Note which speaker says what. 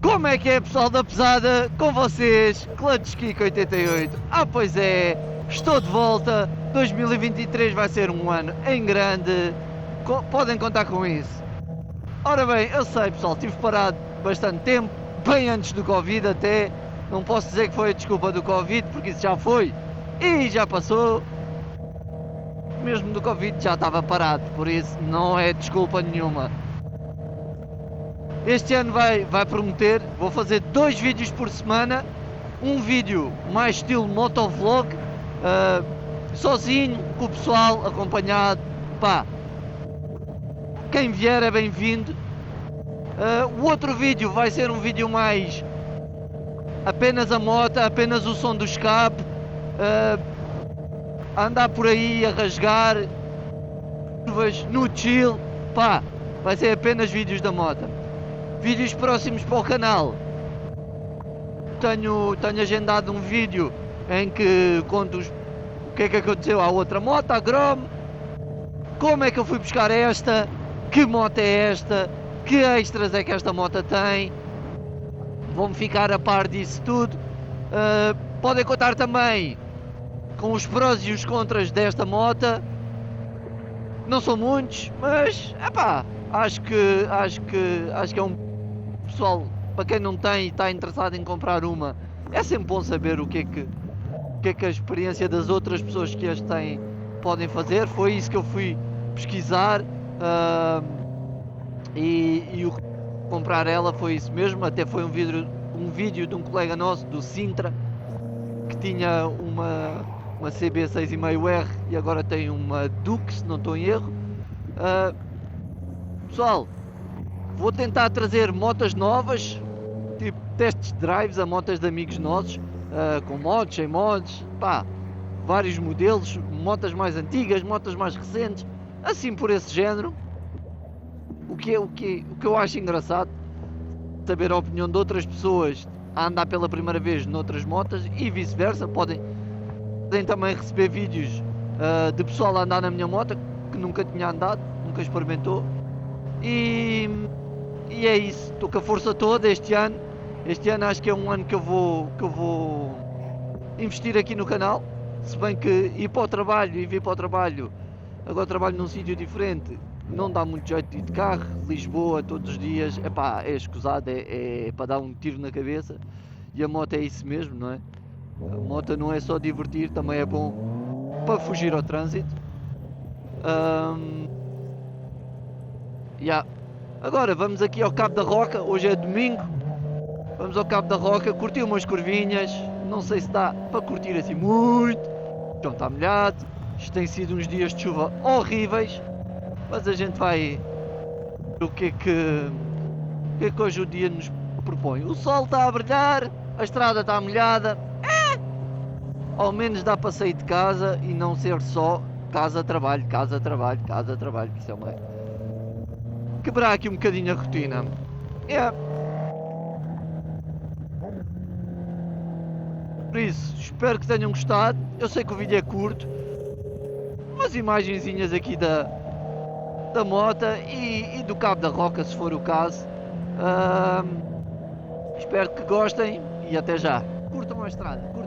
Speaker 1: Como é que é, pessoal da pesada? Com vocês, Clutch Kiko 88. Pois é, estou de volta. 2023 vai ser um ano em grande. Podem contar com isso. Ora bem, eu sei, pessoal, tive parado bastante tempo, bem antes do Covid até. Não posso dizer que foi a desculpa do Covid, porque isso já foi e já passou. Mesmo do Covid já estava parado, por isso não é desculpa nenhuma. Este ano vai prometer, vou fazer 2 vídeos por semana, um vídeo mais estilo motovlog, sozinho, com o pessoal, acompanhado, pá, quem vier é bem-vindo. O outro vídeo vai ser um vídeo mais apenas a moto, apenas o som do escape, andar por aí a rasgar, no chill, pá, vai ser apenas vídeos da moto. Vídeos próximos para o canal. Tenho agendado um vídeo em que conto o que é que aconteceu à outra moto, a Grom, como é que eu fui buscar esta, que moto é esta, que extras é que esta moto tem. Vão-me ficar a par disso tudo. Podem contar também com os prós e os contras desta moto. Não são muitos, mas epá, acho que é um pessoal, para quem não tem e está interessado em comprar uma, é sempre bom saber o que é que a experiência das outras pessoas que as têm podem fazer. Foi isso que eu fui pesquisar, e o comprar ela foi isso mesmo. Até foi um vídeo de um colega nosso do Sintra que tinha uma CB 6,5R e agora tem uma Duke, se não estou em erro. Pessoal, vou tentar trazer motas novas, tipo testes de drives a motas de amigos nossos, com mods, sem mods, pá, vários modelos, motas mais antigas, motas mais recentes, assim por esse género. O que eu acho engraçado, saber a opinião de outras pessoas a andar pela primeira vez noutras motas e vice-versa. Podem também receber vídeos de pessoal a andar na minha moto que nunca tinha andado, nunca experimentou. E é isso, estou com a força toda este ano. Este ano acho que é um ano que eu vou investir aqui no canal. Se bem que ir para o trabalho e vir para o trabalho, agora trabalho num sítio diferente, não dá muito jeito de ir de carro. Lisboa todos os dias, epá, é escusado, é para dar um tiro na cabeça. E a moto é isso mesmo, não é? A moto não é só divertir, também é bom para fugir ao trânsito. Agora vamos aqui ao Cabo da Roca, hoje é domingo. Vamos ao Cabo da Roca, curtir umas curvinhas. Não sei se dá para curtir assim muito, então está molhado. Isto tem sido uns dias de chuva horríveis, mas a gente vai ver o que é que hoje o dia nos propõe. O sol está a brilhar, a estrada está molhada. Ao menos dá para sair de casa e não ser só casa-trabalho, casa-trabalho, casa-trabalho, que isso é uma... quebrar aqui um bocadinho a rotina. Por isso, espero que tenham gostado. Eu sei que o vídeo é curto, umas imagenzinhas aqui da moto e do Cabo da Roca, se for o caso. Espero que gostem e até já. Curtam a estrada.